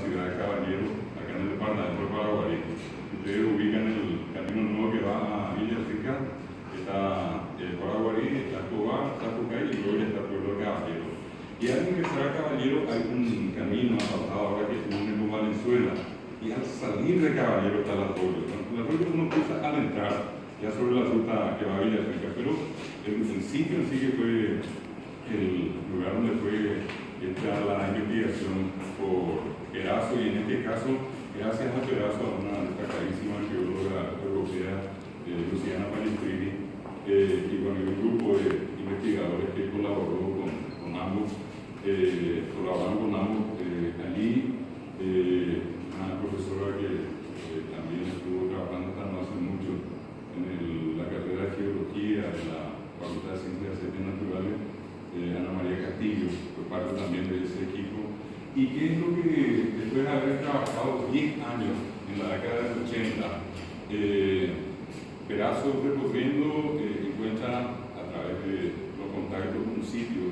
ciudad de Caballero, acá en el departamento de Paraguay. Ustedes ubican el camino nuevo que va a Villa Rica, está Paraguay, está Tobar, está Tucay y luego ya está el pueblo de Caballero. Y al ingresar a Caballero hay un camino apartado ahora que une con Valenzuela. Y al salir de Caballero está la Torre. La Torre uno cruza al entrar, ya sobre la ruta que va a Villa Rica, pero el sitio en sí que fue el lugar donde fue hecha la investigación por Erazo, y en este caso, gracias a Erazo, a una destacadísima arqueóloga europea, Luciana Palestrini, y con el grupo de investigadores que colaboraron con ambos, allí, una profesora que también estuvo trabajando hasta no hace mucho en la carrera de Geología de la Facultad de Ciencias Naturales, Ana María Castillo, fue parte también de ese equipo. ¿Y qué es lo que, después de haber trabajado 10 años en la década del 80, Erazo recorriendo encuentra a través de los contactos un sitio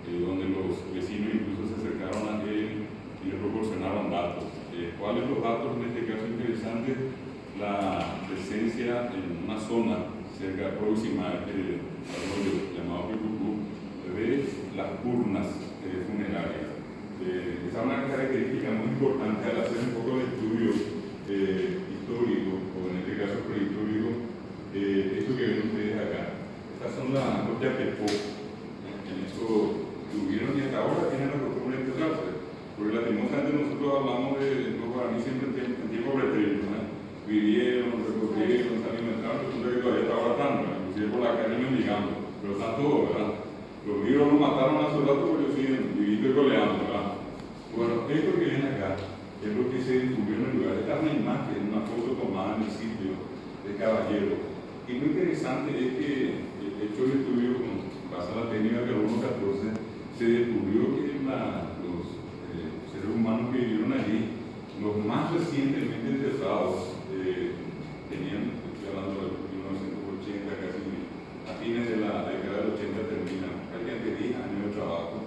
donde los vecinos incluso se acercaron a él y le proporcionaron datos? ¿Cuáles los datos? En este caso interesante, la presencia en una zona cerca próxima a este arroyo llamado Picucú de las urnas funerarias. Esa es una característica muy importante al hacer un poco de estudio histórico, o en este caso prehistórico. Esto que ven ustedes acá, estas son las dos Yapepó. En eso tuvieron y hasta ahora tienen la costumbre de enterrarse, porque lastimosamente nosotros hablamos de los guaraníes siempre en tiempo pretérito, vivieron, recorrieron, se alimentaron, resulta que todavía está ahora tanto, inclusive por la carne mendigando, pero están todos, ¿verdad? Los libros no mataron a soldados porque ellos siguen viviendo y goleando, ¿verdad? Bueno, esto que ven acá es lo que se descubrió en el lugar. Esta es una imagen, una foto tomada en el sitio de Caballero. Y lo interesante es que, hecho el estudio con base en la técnica de carbono 14, se descubrió que los seres humanos que vivieron allí, los más recientemente enterrados, tenían, estoy hablando de 1980, casi a fines de la década del 80 termina, prácticamente 10 años de trabajo,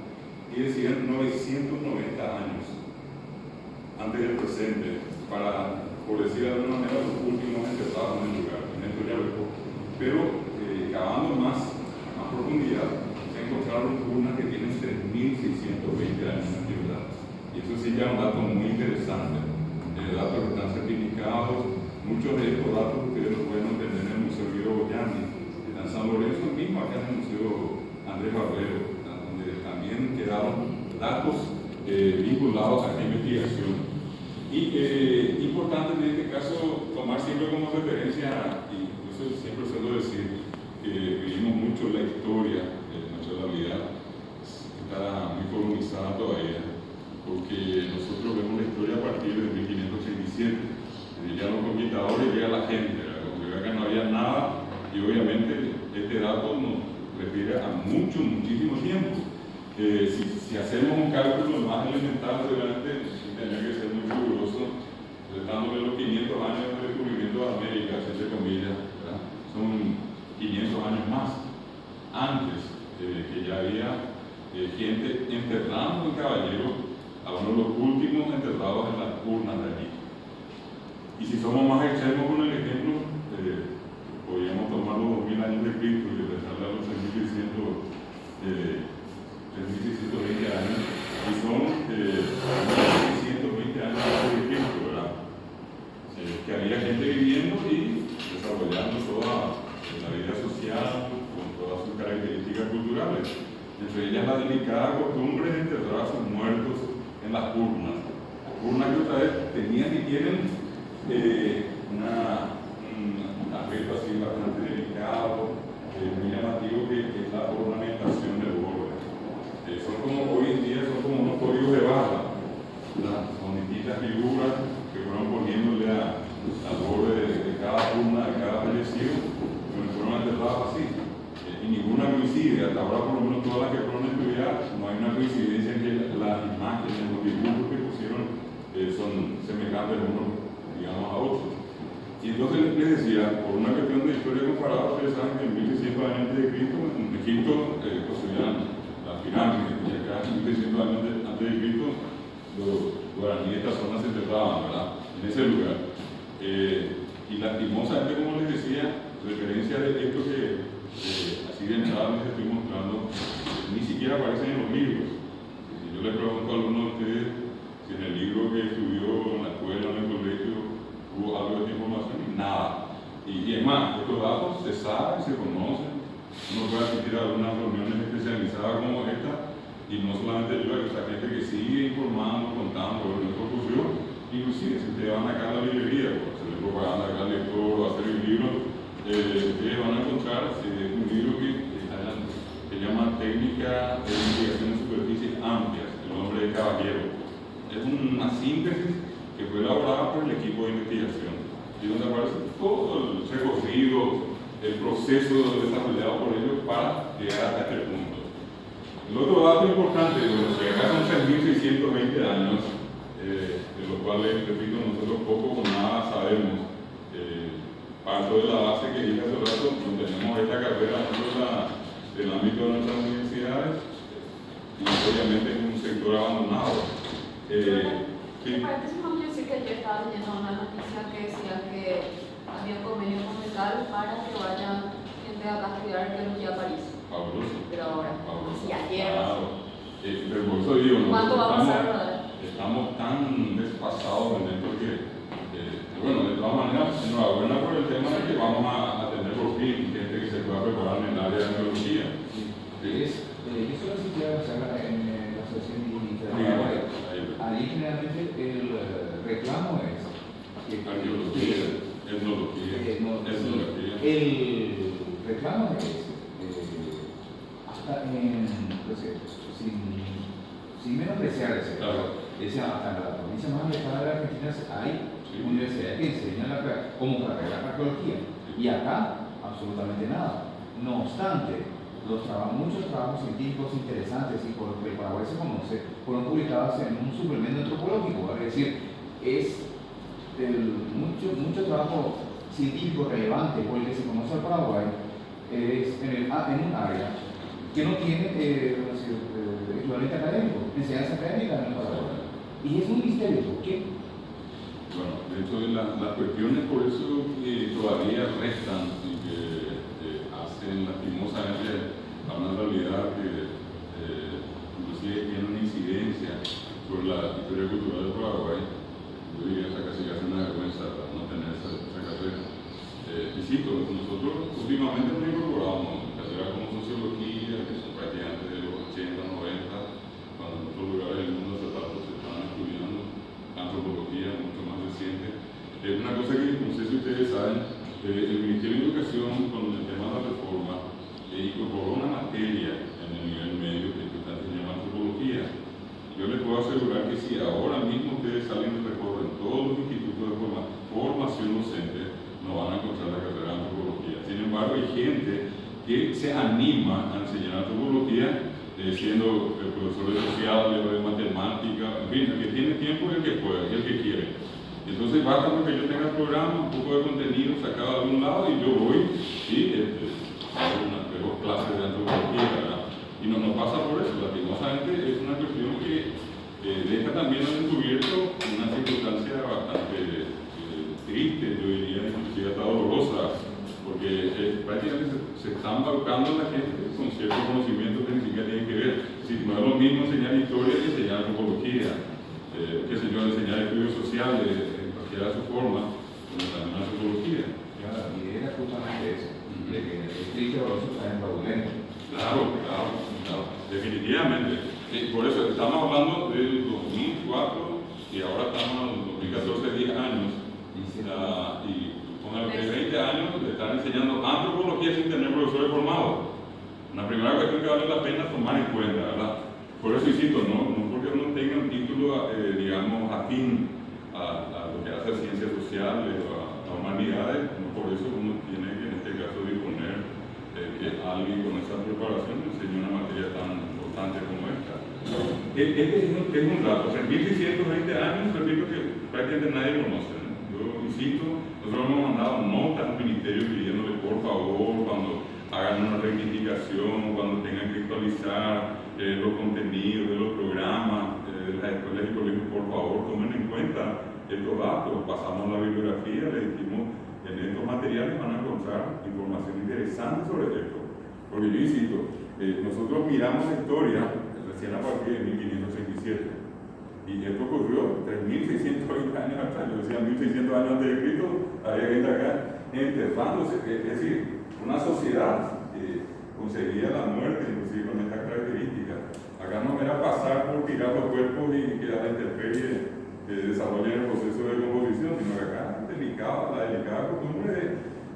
y decían 990 años antes del presente, para, por decir de alguna manera, los últimos enterrados en el lugar, en esto ya lo. Pero cavando más a profundidad, se encontraron urnas que tienen 3.620 años de antigüedad. Y eso sí ya es un dato muy interesante. Datos que están certificados, muchos de estos datos ustedes los pueden obtener en el Museo Guido Boyani, que está en San Lorenzo, mismo acá en el Museo Andrés Barbero, donde también quedaron datos vinculados a esta investigación. Y importante en este caso tomar siempre como referencia, y incluso siempre suelo decir que vivimos mucho la historia de nuestra realidad, está muy colonizada todavía, porque nosotros vemos la historia a partir de 1587, ya los conquistadores llega la gente, como que acá no había nada, y obviamente este dato nos refiere a muchísimo tiempo. Si hacemos un cálculo más elemental, realmente tendría que ser muy riguroso, dándole los 500 años del descubrimiento de América, entre comillas, ¿verdad? Son 500 años más antes que ya había gente enterrando en Caballero a uno de los últimos enterrados en las urnas de allí. Y si somos más extremos con el ejemplo, podríamos tomar los 2000 años de Cristo y regresarle a los 3.620 años, y son 1.620 años de Cristo, ¿verdad? Que había gente viviendo y desarrollando toda la vida social con todas sus características culturales, entre ellas la delicada costumbre de enterrar a sus muertos en las urnas que otra vez tenían y tienen un aspecto así bastante delicado, muy llamativo, que es la ornamentación del borde. Son como hoy en día, son como unos códigos de barra, son distintas figuras que fueron poniéndole al borde de cada urna, de cada fallecido, que fueron enterrados así. Y ninguna coincide, hasta ahora por lo menos todas las que fueron estudiadas, no hay una coincidencia en que las imágenes, los dibujos que pusieron son semejantes unos, digamos, a otros. Y entonces les decía, por una cuestión de historia comparada, ustedes saben que en 1600 años de Cristo, en Egipto construían las pirámides, y acá en 1600 años antes de Cristo los guaraníes de esta zona se enterraban, ¿verdad? En ese lugar. Y lastimosamente, como les decía, referencia de esto que así de entrada les estoy mostrando, ni siquiera aparecen en los libros. Yo les pregunto a algunos de ustedes si en el libro que estudió en la escuela, en el colegio, hubo algo de esta información, y nada. Y es más, estos datos se saben, se conocen. Uno puede asistir a algunas reuniones especializadas como esta, y no solamente yo, hay esa gente que sigue informando, contando lo que ocurrió. Inclusive, si ustedes van acá a la librería, o hacer propaganda acá al lector, o hacer el libro, ustedes van a encontrar un libro que se llama Técnica de Investigación de Superficies Amplias, el nombre de Caballero. Es una síntesis que fue elaborada por el equipo de investigación, y donde aparece todo el recorrido, el proceso desarrollado por ellos para llegar hasta este punto. El otro dato importante, bueno, que acá son 6.620 años, de los cuales, repito, nosotros poco o nada sabemos. Parto de la base que dije hace rato, donde tenemos esta carrera dentro del ámbito de nuestras universidades, y obviamente es un sector abandonado. Me parece muy decir que yo estaba leyendo una noticia que decía que había un convenio con Metal para que vaya gente a estudiar arqueología a París. Fabuloso. Pero ahora, sí, ayer. Claro. Pero por eso digo, ¿Cuánto va a pasar, verdad? Estamos tan desfasados en esto que, bueno, de todas maneras, enhorabuena por el tema de que vamos a tener por fin gente que se pueda preparar en el área de arqueología. Eso lo quisiera hacer en la asociación digital. Ahí generalmente el reclamo es Arqueología, etnología. El reclamo es hasta sin menospreciar ese. Claro. Hasta en la provincia más alejada de la Argentina hay universidades que enseñan como carrera de arqueología. Y acá, absolutamente nada. No obstante, muchos trabajos científicos interesantes y por el Paraguay se conoce, fueron publicados en un suplemento antropológico, ¿vale? Es decir, es mucho trabajo científico relevante por el que se conoce al Paraguay es en un área que no tiene equivalente académico, enseñanza académica en el Paraguay. Y es un misterio, ¿por qué? Bueno, de hecho, las cuestiones por eso que todavía restan y que hacen lastimosamente a una realidad que inclusive tiene una incidencia sobre la historia cultural del Paraguay. Yo diría hasta casi una vergüenza no tener esa carrera. Insisto, nosotros últimamente nos incorporamos carreras como sociología, que son prácticamente de los 80, 90, cuando en otros lugares del mundo se estaban estudiando, antropología mucho más reciente. Una cosa que no sé si ustedes saben, el Ministerio de Educación con el tema de la reforma incorporó una materia en el nivel medio que está enseñando antropología. Yo les puedo asegurar que si ahora mismo ustedes salen de recorrer en todos los institutos de formación docente, no van a encontrar la carrera de antropología. Sin embargo, hay gente que se anima a enseñar antropología, siendo el profesor de sociales, de matemática, en fin, el que tiene tiempo y el que puede, y el que quiere. Entonces basta porque yo tenga el programa, un poco de contenido sacado de algún lado y yo voy y hago clases de antropología, ¿verdad? Y no pasa por eso, lastimosamente es una cuestión que deja también al descubierto una circunstancia bastante triste, yo diría, inclusive hasta dolorosa, porque prácticamente se están buscando a la gente con ciertos conocimientos que ni siquiera tienen que ver. Si no es lo mismo enseñar historia que enseñar antropología, qué sé yo, enseñar estudios sociales, en cualquiera de sus formas, como también antropología. Claro, y era justamente eso, de que el estricto doloroso está en fraudulento. Claro, definitivamente. Por eso estamos hablando del 2004 y ahora estamos en 2014, 10 años. Y con el de 20 años de estar enseñando antropología sin tener profesores formados. Una primera cuestión que vale la pena tomar en cuenta, ¿verdad? Por eso insisto, no porque uno tenga un título, digamos, afín a lo que hace a ciencias sociales o a humanidades, no por eso uno tiene que en este caso disponer que alguien con esa preparación enseñe una materia tan importante como esta. Este es un dato, 1620 años, repito que prácticamente nadie conoce. Yo insisto, nosotros hemos mandado notas al ministerio pidiéndole por favor cuando hagan una rectificación, cuando tengan que actualizar los contenidos de los programas de las escuelas y colegios, por favor, tomen en cuenta estos datos. Pasamos la bibliografía, le dijimos, en estos materiales van a encontrar información interesante sobre esto. Porque yo insisto, nosotros miramos la historia recién a partir de 1587. Y esto ocurrió 3.620 años atrás. Yo decía 1.600 años antes de Cristo, había gente acá enterrándose. Es decir, una sociedad conseguía la muerte, inclusive con estas características. Acá no era pasar por tirar los cuerpos y que a la intemperie desarrollen el proceso de composición, sino que acá la delicada costumbre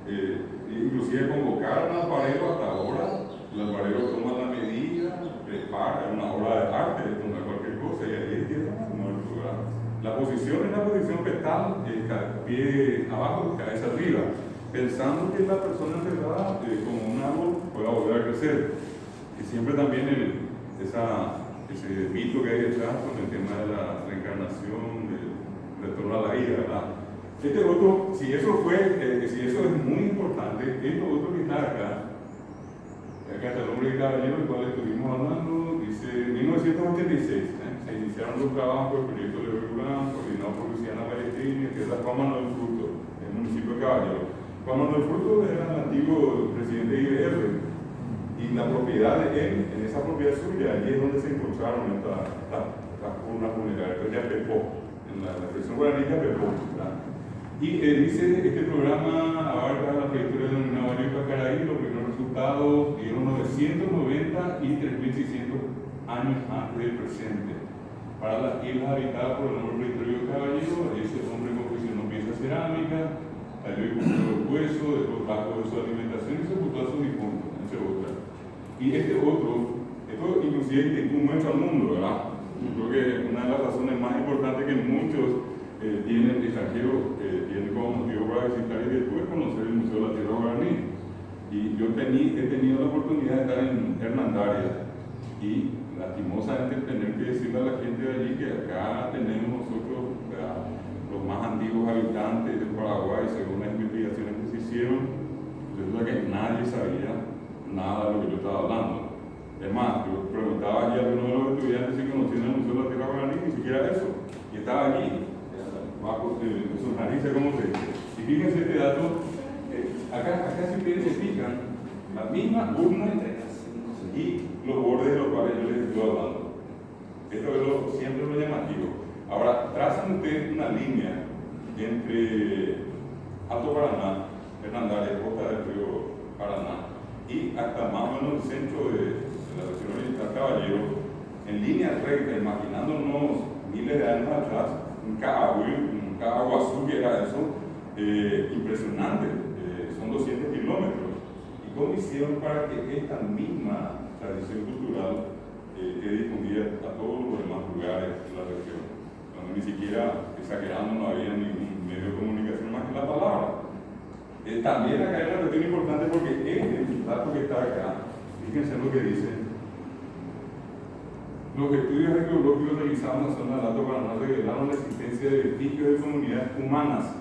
de inclusive convocar al alfarero hasta ahora. El alfarero toma la medida, prepara una obra de arte, toma cualquier cosa y ahí empieza a muerto, ¿verdad? La posición es la posición fetal, pie abajo, cabeza arriba, pensando que la persona enterrada como un árbol pueda volver a crecer. Y siempre también ese mito que hay detrás con el tema de la reencarnación, del retorno a la vida, ¿verdad? Este otro, si eso es muy importante, esto otro que está acá está el nombre de caballero del cual estuvimos hablando, dice 1986, se iniciaron los trabajos del proyecto de Leverkusen, coordinado por Luciana Balestrini, que es la Juan Manuel Fruto, el municipio de Caballero. Juan Manuel Fruto era el antiguo presidente de IBR, y la propiedad de él, en esa propiedad suya, allí es donde se encontraron estas urnas funerarias, ya Pepó, en la expresión guaraní de Pepó, ¿verdad? Y dice, este programa abarca la trayectoria denominada Valle Pacaraí. Los primeros resultados dieron 990 y 3.600 años antes del presente. Para las islas habitadas por el nombre territorio de Caballero, ese hombre confeccionó piezas cerámicas, talló y puso los huesos, después bajó de su alimentación y sepultó a sus difuntos, entre otras. Y este otro, esto inclusive que muestra al mundo, ¿verdad? Yo creo que una de las razones más importantes que muchos tienen extranjeros, tienen como motivo para visitar y después conocer el Museo de la Tierra Guaraní. Y yo he tenido la oportunidad de estar en Hernandarias y lastimosamente tener que decirle a la gente de allí que acá tenemos nosotros, ¿verdad?, los más antiguos habitantes del Paraguay, según las investigaciones que se hicieron, resulta que nadie sabía nada de lo que yo estaba hablando. Es más, yo preguntaba allí a algunos de los estudiantes si conocían el Museo de la Tierra Guaraní, ni siquiera eso, y estaba allí, bajo sus narices, como se dice. Y fíjense este dato, acá si ustedes se fijan, las mismas urnas y los bordes de los cuales yo les estoy hablando. Esto es siempre lo llamativo. Ahora, trazan ustedes una línea entre Alto Paraná, Hernandarias, costa del río Paraná, y hasta más o menos el centro de la región oriental Caballero, en línea recta, imaginándonos miles de años atrás, un Caguazú, que era eso, impresionante, son 200 kilómetros. ¿Y cómo hicieron para que esta misma tradición cultural quede difundida a todos los demás lugares de la región? Cuando ni siquiera, exagerando, no había ningún medio de comunicación más que la palabra. También acá hay una cuestión importante porque el dato que está acá, fíjense lo que dice. Los estudios arqueológicos realizados en la zona de Alto Paraná revelaron la existencia de vestigios de comunidades humanas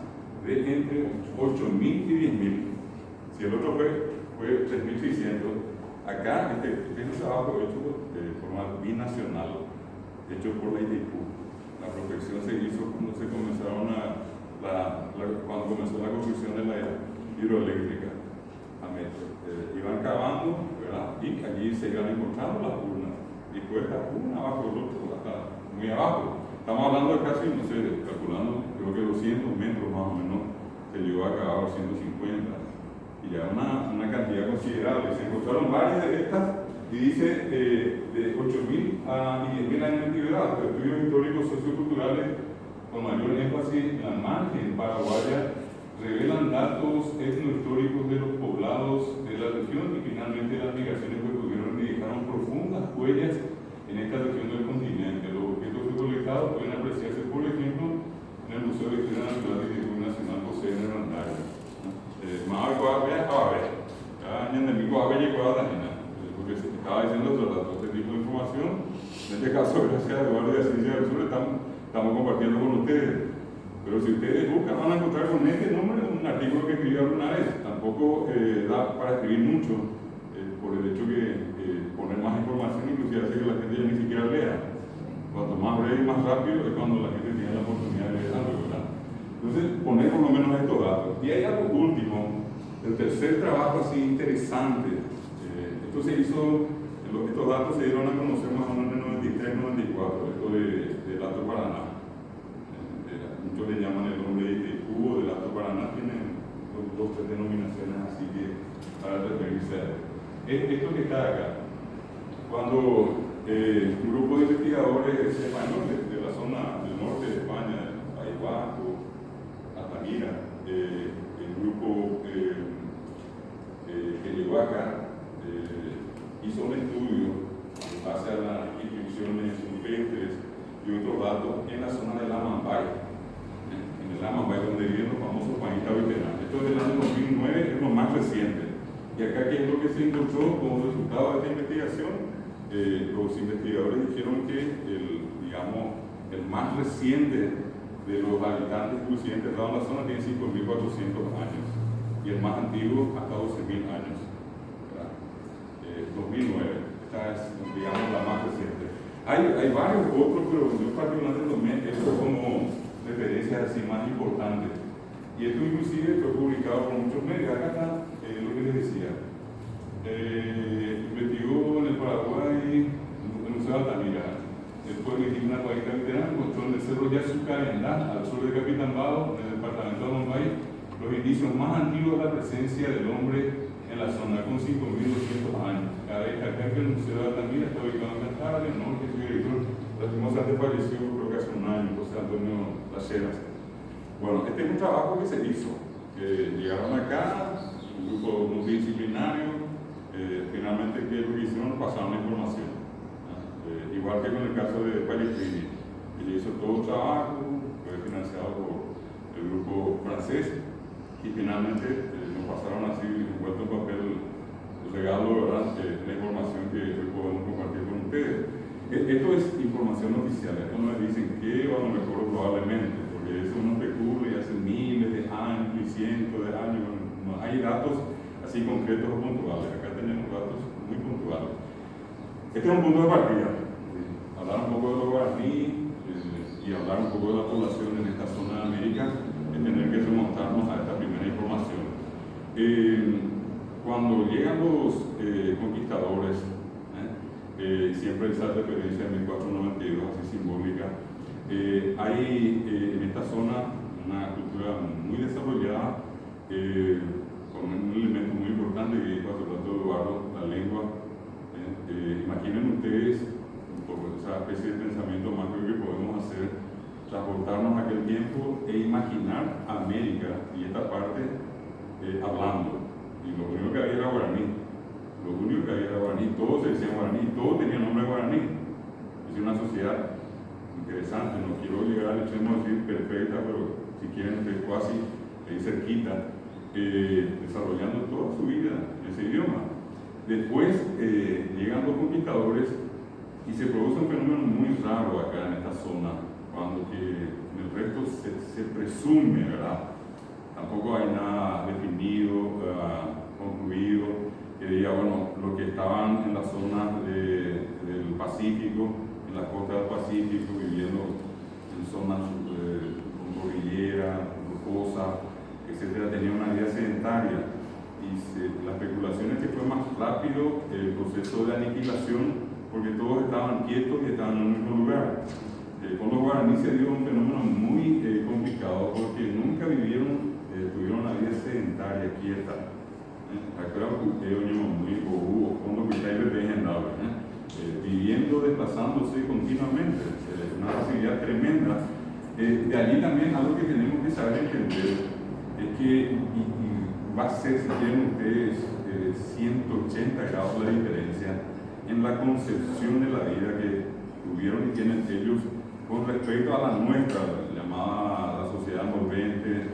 de entre 8.000 y 10.000. Si el otro fue 3.600, acá este trabajo hecho de forma binacional, hecho por la ITQ. La prospección se hizo cuando cuando comenzó la construcción de la hidroeléctrica. Iban cavando, ¿verdad?, y allí se iban encontrando las urnas. Y fue una abajo del otro, hasta muy abajo. Estamos hablando de casi, no sé, calculando, creo que 200 metros más o menos, se llegó a acabar 150. Y ya una cantidad considerable. Se encontraron varias de estas, y dice de 8.000 a 10.000 años de antigüedad. Los estudios históricos socioculturales con mayor énfasis en la margen paraguaya revelan datos etnohistóricos de los poblados de la región y finalmente las migraciones que tuvieron y dejaron profundas huellas en esta región del continente. Los objetos recolectados pueden apreciarse, por ejemplo, en el Museo de Historia Natural y Distrito Nacional José de Hernandarias. Porque se estaba diciendo todo este tipo de información. En este caso, gracias a Eduardo de Ciencia del Sur, estamos compartiendo con ustedes. Pero si ustedes buscan, van a encontrar con este nombre un artículo que escribió alguna vez. Tampoco da para escribir mucho, por el hecho que poner más información inclusive hace que la gente ya ni siquiera lea. Cuanto más breve y más rápido es cuando la gente tiene la oportunidad de leer algo, ¿verdad? Entonces, poner por lo menos estos datos. Y hay algo último, el tercer trabajo así interesante. Esto se hizo, estos datos se dieron a conocer más o menos en el 93-94, esto del Alto Paraná. Muchos le llaman el nombre de cubo del Alto Paraná, tiene dos, tres denominaciones así que para referirse a esto que está acá. Cuando un grupo de investigadores españoles de la zona del norte de España, del País Vasco, Altamira, el grupo que llegó acá, hizo un estudio en base a las inscripciones silvestres y otros datos en la zona de la Mambay, en el Amambay, donde viven los famosos panistas veteranos. Esto es del año 2009, es lo más reciente. Y acá, ¿qué es lo que se encontró como resultado de esta investigación? Los investigadores dijeron que el más reciente de los habitantes inclusive enterrados en la zona tiene 5.400 años y el más antiguo hasta 12.000 años. 2009, esta es, digamos, la más reciente. Hay varios otros, pero yo particularmente tomé esto como referencias así más importantes. Y esto inclusive fue publicado por muchos medios. Acá está lo que les decía. Investigó en el Paraguay, en el Museo de Altamira. Después de una cuadrita veterana, encontró en el Cerro Yazucarendá, al sur de Capitanbado, en el departamento de Bombay, los indicios más antiguos de la presencia del hombre en la zona, con 5.200 años. Cabe destacar que el Museo de Altamira está ubicado en Cantabria, ¿no? Que su director lastimosamente falleció, creo que hace un año, José Antonio Las Heras. Bueno, este es un trabajo que se hizo. Llegaron acá, un grupo multidisciplinario, finalmente, ¿qué es lo que hicieron? Pasaron la información. Igual que con el caso de Palestrini, que hizo todo el trabajo, fue financiado por el grupo francés, y finalmente nos pasaron así, envuelto en papel, el regalo, ¿verdad?, la información que hoy podemos compartir con ustedes. Esto es información oficial, esto no les dicen que o a lo mejor probablemente, porque eso uno especula y hace miles de años y cientos de años, no hay datos así concretos o puntuales. Acá tenemos datos muy puntuales. Este es un punto de partida. Hablar un poco de los guaraní y hablar un poco de la población en esta zona de América es tener que remontarnos a esta primera información. Cuando llegan los conquistadores, siempre esa referencia en 1492, así simbólica, hay en esta zona una cultura muy desarrollada, con un elemento muy importante que dijo hace rato Eduardo, la lengua. Imaginen ustedes, por esa especie de pensamiento macro que podemos hacer, transportarnos a aquel tiempo e imaginar América y esta parte hablando. Y lo único que había era guaraní. Lo único que había era guaraní. Todos se decían guaraní, todos tenían nombre guaraní. Es una sociedad interesante. No quiero llegar al extremo de decir perfecta, pero si quieren, casi cerquita, desarrollando toda su vida en ese idioma. Después llegan los conquistadores y se produce un fenómeno muy raro acá en esta zona, cuando que en el resto se presume, ¿verdad? Tampoco hay nada definido, concluido, que diga, bueno, los que estaban en la zona del Pacífico, en la costa del Pacífico, viviendo en zonas con cordillera, rocosa, etcétera, tenían una vida sedentaria. Y la especulación es que fue más rápido el proceso de aniquilación porque todos estaban quietos y estaban en el mismo lugar. Con los guaraníes se dio un fenómeno muy complicado porque nunca tuvieron una vida sedentaria, quieta. Viviendo, desplazándose continuamente, una facilidad tremenda. De allí también algo que tenemos que saber entender es que va a ser, si quieren ustedes, 180 grados la diferencia en la concepción de la vida que tuvieron y tienen ellos con respecto a la nuestra, llamada la sociedad envolvente,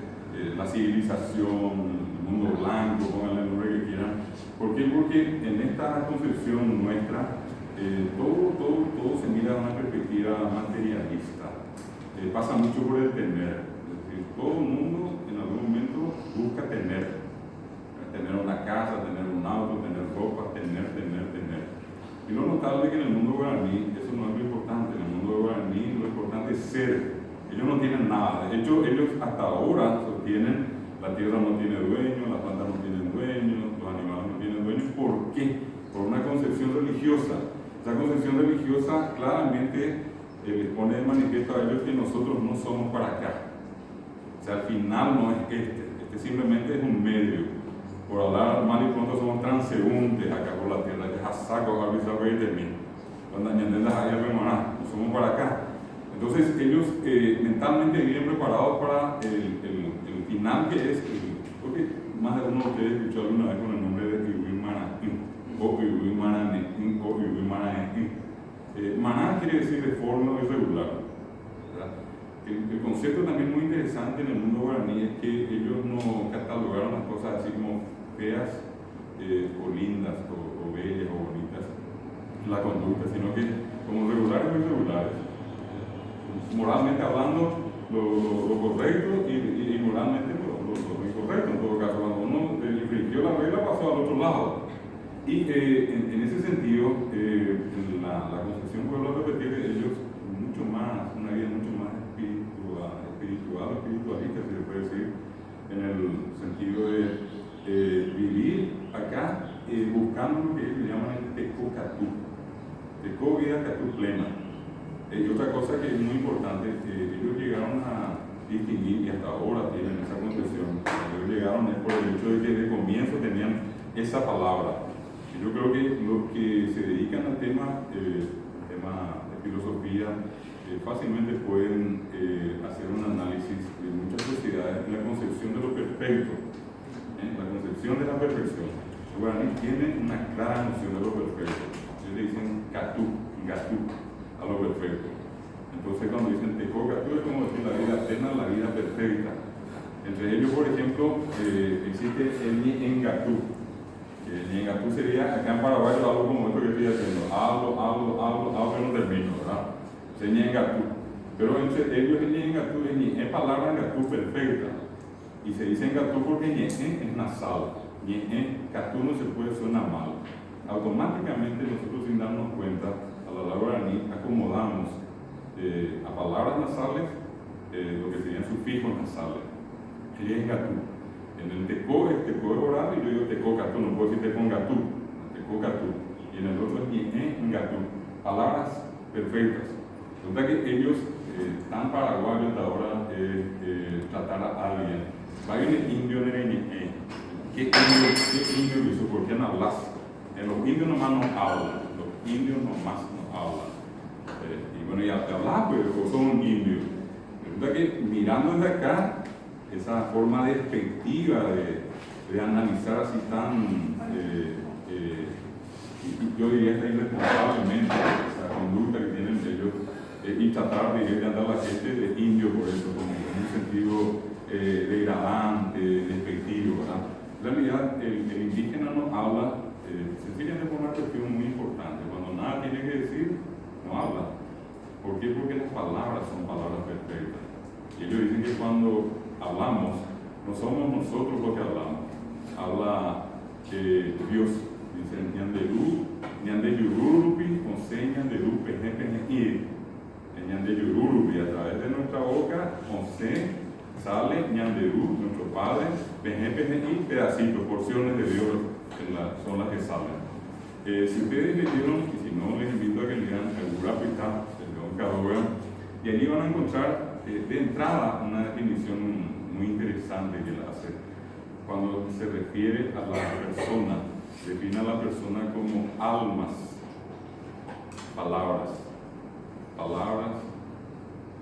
la civilización, el mundo blanco, pónganle el nombre que quieran. ¿Por qué? Porque en esta concepción nuestra todo se mira de una perspectiva materialista. Pasa mucho por el tener. Es decir, todo el mundo en algún momento busca tener una casa, tener un auto, tener ropa, tener. Y lo notable es que en el mundo guaraní eso no es lo importante. En el mundo guaraní lo importante es ser. Ellos no tienen nada. De hecho, ellos hasta ahora sostienen la tierra no tiene dueño, las plantas no tienen dueño, los animales no tienen dueño. ¿Por qué? Por una concepción religiosa. Esa concepción religiosa claramente les pone de manifiesto a ellos que nosotros no somos para acá. O sea, al final no es este simplemente es un medio. Por hablar mal y pronto somos transeúntes acá por la tierra, ya saco a avisar de mí. Cuando entiendes ahí no somos para acá. Entonces ellos mentalmente vienen preparados para el final que es, porque más de uno que escuchó alguna vez con el nombre de Iwimana, o Iwimana, o Iwimana. Maná quiere decir de forma irregular. El concepto también muy interesante en el mundo guaraní es que ellos no catalogaron las cosas así como feas o lindas o bellas o bonitas, la conducta, sino que como regulares o irregulares. Moralmente hablando, lo correcto y moralmente lo incorrecto. En todo caso, cuando uno infringió la regla, pasó al otro lado. Y en ese sentido, la concepción, vuelvo a repetir, ellos mucho más, una vida mucho más espiritualista, si se puede decir, en el sentido de vivir acá buscando lo que ellos llaman el teco catú, teco vida catú plena. Y otra cosa que es muy importante, ellos llegaron a distinguir, y hasta ahora tienen esa concepción, ellos llegaron es por el hecho de que de comienzo tenían esa palabra. Y yo creo que los que se dedican al tema de filosofía fácilmente pueden hacer un análisis de muchas sociedades en la concepción de lo perfecto, la concepción de la perfección. Los guaraníes tienen una clara noción de lo perfecto. Ellos le dicen catú, gatú a lo perfecto. Entonces cuando dicen teco gatú es como decir la vida eterna, la vida perfecta. Entre ellos, por ejemplo, existe el ñengatú. El ñengatú sería, acá en Paraguay, algo como esto que estoy haciendo. Hablo, y no termino, ¿verdad? Es ñengatú. Pero entre ellos el ñengatú es palabra gatú perfecta. Y se dice gatú porque ñe es nasal. Gatú no se puede sonar mal. Automáticamente nosotros, sin darnos cuenta, a la guaraní acomodamos a palabras nasales lo que serían sufijos nasales. El gatú. En el teco es oral y yo digo teco gatú, no puedo decir teco gatú. Y en el otro es gatú. Palabras perfectas. Resulta que ellos, tan paraguayos de ahora, tratar a alguien. Va el indio en el ¿Qué indio hizo? ¿Por qué no hablas? Los indios nomás no hablan. Los indios nomás no hablan. Y bueno, ya te hablas, pues son indios. Resulta que mirando desde acá, esa forma despectiva de analizar así tan, yo diría hasta irresponsablemente, esa conducta que tienen ellos, y tratar de andar a la gente de indio por eso, como en un sentido degradante, despectivo, ¿verdad? En realidad, el indígena no habla, sencillamente por una cuestión muy importante. Cuando nada tiene que decir, no habla. ¿Por qué? Porque las palabras son palabras perfectas. Y ellos dicen que cuando hablamos, no somos nosotros los que hablamos. Habla Dios. Dice ñande yururupi, con señas de luz, ñande yururupi, a través de nuestra boca, con se sale ñanderú, nuestro Padre, y pedacitos, porciones de Dios son las que salen. Si ustedes leyeron, y si no, les invito a que lean el Burapita, el León Cadoga, y allí van a encontrar de entrada una definición muy interesante que él hace. Cuando se refiere a la persona, define a la persona como almas, palabras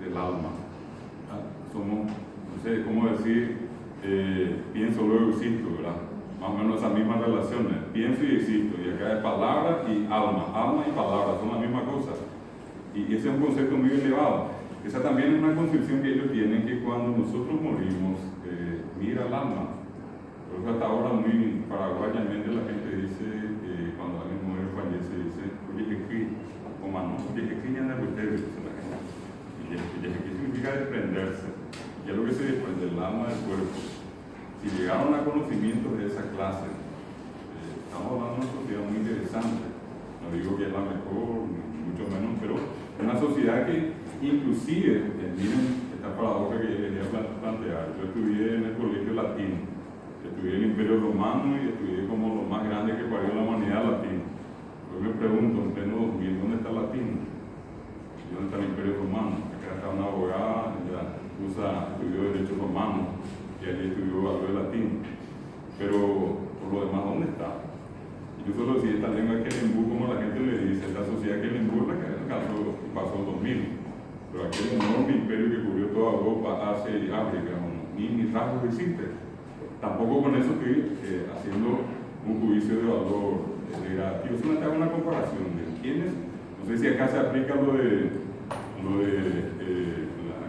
del alma. Somos, no sé cómo decir, pienso, luego existo, ¿verdad? Más o menos esas mismas relaciones, pienso y existo, y acá es palabra y alma y palabra, son la misma cosa. Y ese es un concepto muy elevado. Esa también es una concepción que ellos tienen, que cuando nosotros morimos, mira el alma. Por eso hasta ahora muy paraguayamente la gente dice, cuando alguien muere, fallece, dice, oye, que o mano, oye, que ya no es usted, dice la gente. Y que significa desprenderse. Y es lo que se desprende, el alma del cuerpo. Si llegaron a conocimientos de esa clase, estamos hablando de una sociedad muy interesante. No no digo que es la mejor, mucho menos, pero una sociedad que inclusive, miren esta paradoja que les quería plantear, yo estudié en el colegio latino, estudié el Imperio Romano y estudié como lo más grande que parió la humanidad latino. Yo me pregunto, en pleno 2000, ¿dónde está el latino? ¿Y dónde está el Imperio Romano? Acá está una abogada, ella estudió Derecho Romano y allí estudió algo de latín. Pero, por lo demás, ¿dónde está? Yo solo decía esta lengua que el embú, como la gente le dice, esta sociedad que el embú es la que pasó 2000. Pero aquel enorme imperio que cubrió toda Europa, Asia y África, ni rasgos existe. Tampoco con eso estoy haciendo un juicio de valor. Yo solo hago una comparación de quiénes, no sé si acá se aplica lo de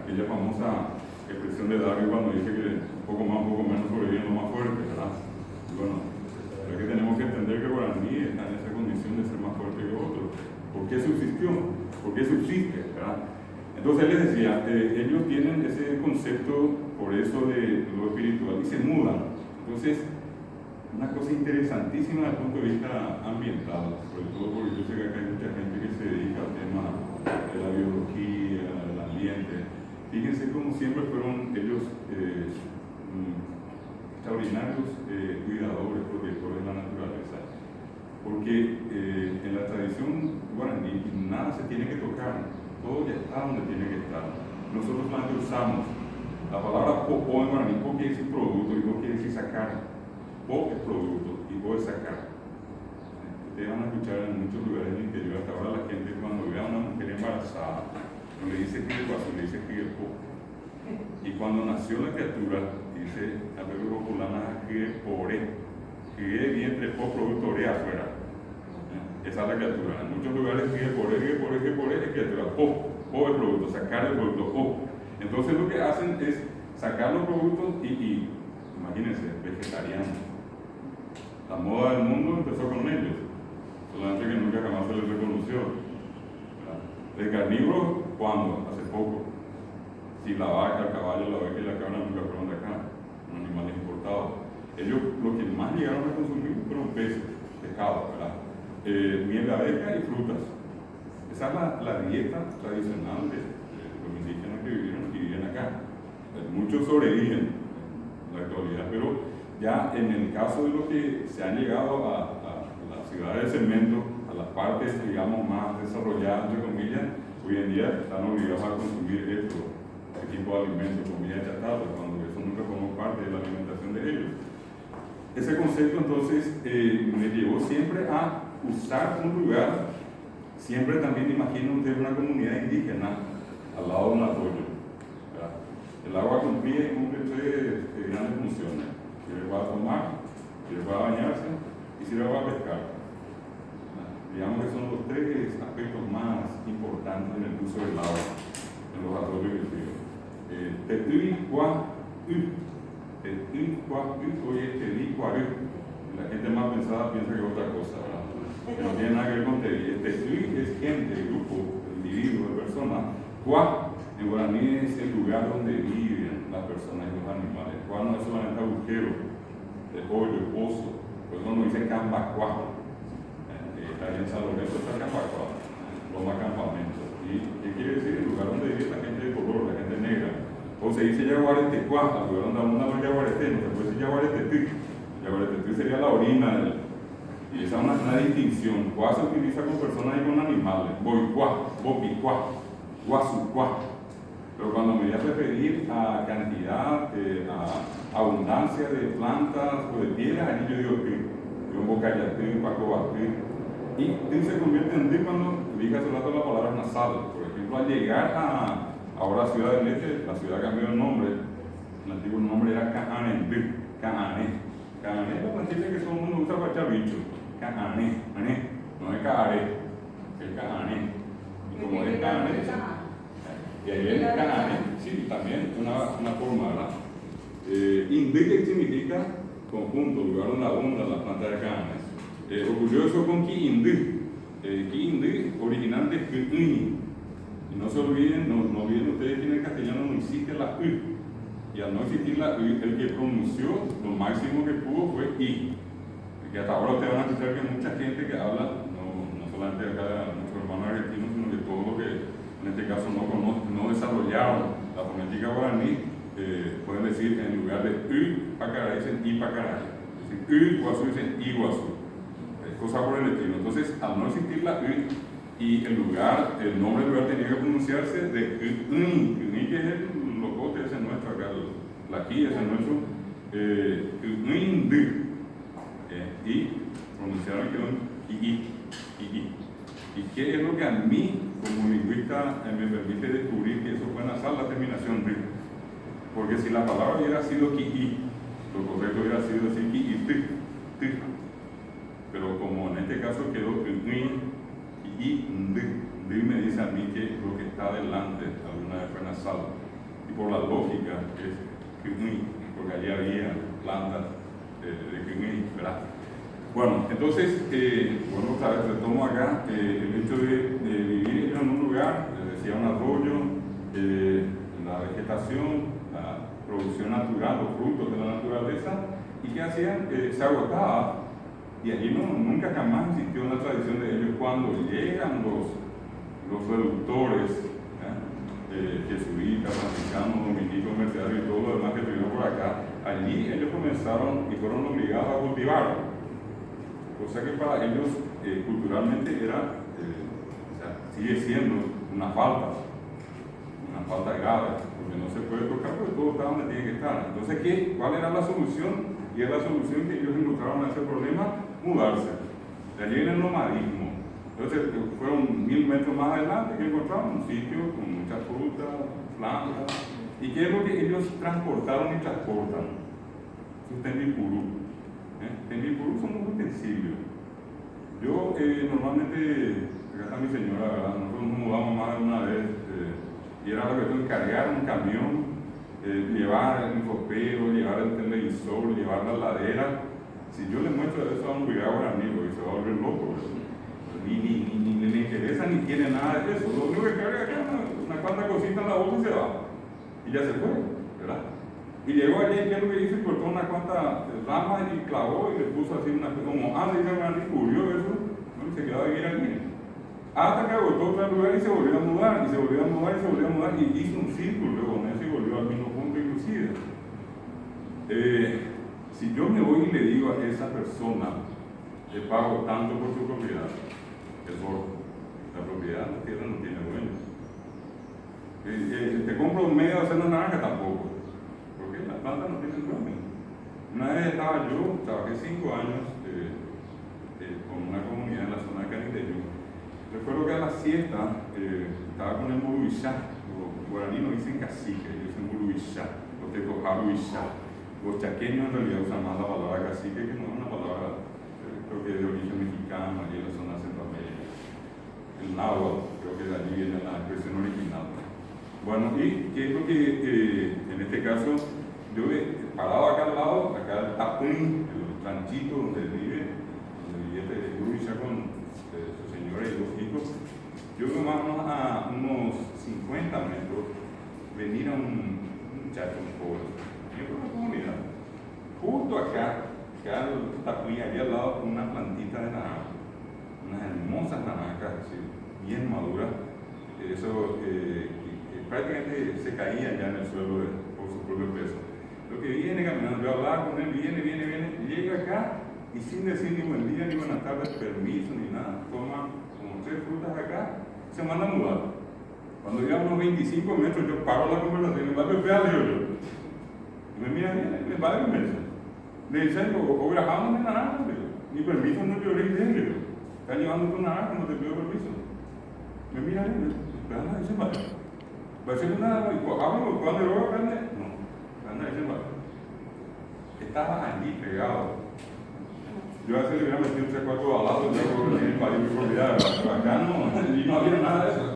aquella famosa expresión de Darwin cuando dice que un poco más, un poco menos sobreviven lo más fuerte, ¿verdad? Y bueno, creo que tenemos que entender que Guaraní está en esa condición de ser más fuerte que otros. ¿Por qué subsistió? ¿Por qué subsiste? ¿Verdad? Entonces él les decía, ellos tienen ese concepto por eso de lo espiritual y se mudan. Entonces, una cosa interesantísima desde el punto de vista ambiental, sobre todo porque yo sé que acá hay mucha gente que se dedica al tema de la biología, del ambiente. Fíjense cómo siempre fueron ellos extraordinarios cuidadores, protectores de la naturaleza. Porque en la tradición guaraní nada se tiene que tocar, todo ya está donde tiene que estar. Nosotros solamente usamos la palabra po en guaraní, po quiere decir producto y po quiere decir sacar. Po es producto y po es sacar. Ustedes van a escuchar en muchos lugares del interior, hasta ahora la gente cuando ve a una mujer embarazada, no le dice que le dice que po. Y cuando nació la criatura, dice al verbo popular, que poré, que vientre po producto ore afuera. Esa es la criatura. En muchos lugares que poré es criatura, po es producto, sacar el producto, po. Entonces lo que hacen es sacar los productos y imagínense, vegetarianos. La moda del mundo empezó con ellos, solamente que nunca jamás se les reconoció. De carnívoros, ¿cuándo? Hace poco. Si la vaca, el caballo, la oveja y la cabra nunca fueron de acá, son animales importados. Ellos lo que más llegaron a consumir fueron peces, pescados, ¿verdad? Miel de abeja y frutas. Esa es la dieta tradicional de los indígenas que vivían acá. Muchos sobreviven en la actualidad, pero ya en el caso de los que se han llegado a las ciudades de cemento, a las partes, digamos, más desarrolladas, entre comillas, hoy en día están obligados a consumir este tipo de alimentos, comida chatarra, cuando eso nunca formó parte de la alimentación de ellos. Ese concepto entonces me llevó siempre a usar un lugar, siempre también imagino usted una comunidad indígena al lado de un arroyo. El agua cumple tres grandes funciones: sirve para tomar, sirve para bañarse y sirve para pescar. Digamos que son los tres aspectos más importantes en el uso del agua en los arroyos y ríos. Hoy es Tetui-Cuarú. La gente más pensada piensa que es otra cosa, ¿verdad? Que no tiene nada que ver con Tetui. Tetui es gente, grupo, individuo, persona. Cuá en guaraní es el lugar donde viven las personas y los animales. Cuá no es solamente agujero, de hoyo, pozo. Por eso no dice cambacuá. Ahí en San Lorenzo está cambacuá, Loma Campamento. ¿Y qué quiere decir? El lugar donde vive la gente de color, la gente negra. O se dice yaguaretecuá, al lugar donde abunda el yaguareté, no se puede decir yaguaretetí. Yaguaretetí sería la orina. Y esa es una distinción. Cuá se utiliza con personas y con animales. Boicuá, bopicuá, guasucuá. Pero cuando me voy a referir a cantidad, a abundancia de plantas o de piedras, ahí yo digo que un bocayatí, un pacobatí. Y se convierte en ti cuando dije hace rato la palabra nasal. Por ejemplo, al llegar a ahora Ciudad del Este, la ciudad cambió el nombre. El antiguo nombre era Cahané. Cahané es la plantilla que todo el mundo usa para echar bicho. Cahané, no es Caharé, es Cahané. Y como es Cahané, y ahí es Cahané, sí, también una forma, ¿verdad? Indí significa conjunto, lugar donde abunda la planta de Cahané. Ocurrió eso con Ki-Indí. Ki-Indí, original de Ki-Ini. Y no se olviden, no olviden ustedes que en el castellano no existe la U. Y al no existir la U, el que pronunció lo máximo que pudo fue I. Porque hasta ahora ustedes van a escuchar que mucha gente que habla no se solamente acá nuestros hermanos argentinos, sino que todos los que en este caso no desarrollaron la fonética guaraní, pueden decir en lugar de U Pacaray, dicen I Pacaray. Es decir, U Guazú dicen I Guazú. Cosa por el estilo. Entonces, al no existir la U y el nombre del lugar tenía que pronunciarse de Uní, que es el locote ese nuestro acá, la Q ese nuestro, y pronunciaron que I. ¿Y qué es lo que a mí, como lingüista, me permite descubrir que eso fue nasal, la terminación RI? Porque si la palabra hubiera sido ki, lo correcto hubiera sido decir ki y t. Pero como en este caso quedó y me dice a mí que lo que está delante alguna vez fue nasal. Y por la lógica es porque allí había plantas de ¿verdad? Bueno, entonces, otra vez retomo acá el hecho de vivir en un lugar, les decía un arroyo, la vegetación, la producción natural, los frutos de la naturaleza, y que hacían, se agotaba, y allí nunca jamás existió una tradición de ellos. Cuando llegan los reductores, jesuitas, franciscanos, dominicos, mercedarios y todo lo demás que tuvieron por acá, allí ellos comenzaron y fueron obligados a cultivar. Cosa que para ellos culturalmente era, sigue siendo una falta grave, porque no se puede tocar porque todo está donde tiene que estar. Entonces, ¿cuál era la solución? Y es la solución que ellos encontraron a ese problema: mudarse. De allí viene el nomadismo. Entonces, fueron 1000 metros más adelante que encontraron un sitio con muchas frutas, plantas. ¿Y qué es lo que ellos transportaron y transportan? Sus tembipurú. Tembipurú son unos utensilios. Yo normalmente, acá está mi señora, ¿verdad? Nosotros nos mudamos más de una vez, y era la cuestión de cargar un camión, llevar el infopero, llevar el televisor, llevar la ladera. Si yo le muestro eso a un cuidado amigo, y se va a volver loco, ni le interesa ni quiere nada de eso. Lo único que carga acá es una cuanta cosita en la bolsa y se va, y ya se fue, ¿verdad? Y llegó allí, ¿qué es lo que hizo? Cortó una cuanta ramas y clavó y le puso así una cosa como y cubrió eso, ¿no? Y se quedó a vivir allí. Hasta que agotó otro lugar y se volvió a mudar, y se volvió a mudar, y se volvió a mudar, y hizo un círculo con eso y volvió al mismo punto inclusive. Si yo me voy y le digo a esa persona, le pago tanto por su propiedad, es oro. La propiedad de la tierra no tiene dueño. Te compro media docena de naranja, tampoco. Las plantas no tienen dueño. Una vez trabajé 5 años con una comunidad en la zona de Caniteño. Recuerdo que a la siesta estaba con el muruishá. Los guaraní no dicen cacique, ellos dicen muruishá, los tecojaruishá. Los chaqueños en realidad usan más la palabra cacique, que no es una palabra, creo que de origen mexicano, allí en la zona de Centroamérica. El náhuatl, creo que de allí viene la expresión original. Bueno, ¿y qué es lo que en este caso? Yo he parado acá al lado, acá el Tapún, el ranchito donde vivía este Luisa con su señora y 2 hijos. Yo veo más o menos a unos 50 metros venir a un muchacho, un joven, yo creo que una comunidad. Justo acá el Tapún, allá al lado, una plantita de naranja, unas hermosas naranjas, así, bien maduras. Eso prácticamente se caía ya en el suelo por su propio peso. Lo que viene caminando, yo hablaba con él, viene, llega acá y sin decir ni buen día, ni buenas tardes, permiso, ni nada, toma como 3 frutas acá, se manda a mudar. Cuando llega a unos 25 metros, yo paro la conversación, me va a golpear, le digo yo. Y me mira bien, me va a inmenso. Le dice, o grabamos de naranja, le digo, ni permiso no lloré y le digo, está llevando tu naranja, no te pido permiso. Me mira bien, espera, dice, vale. Va a ser una, cuando lo veo grande, no. Estaba allí pegado. Yo a veces le hubiera metido 3 o 4 balazos ya por el país de propiedad, pero acá no había nada de eso.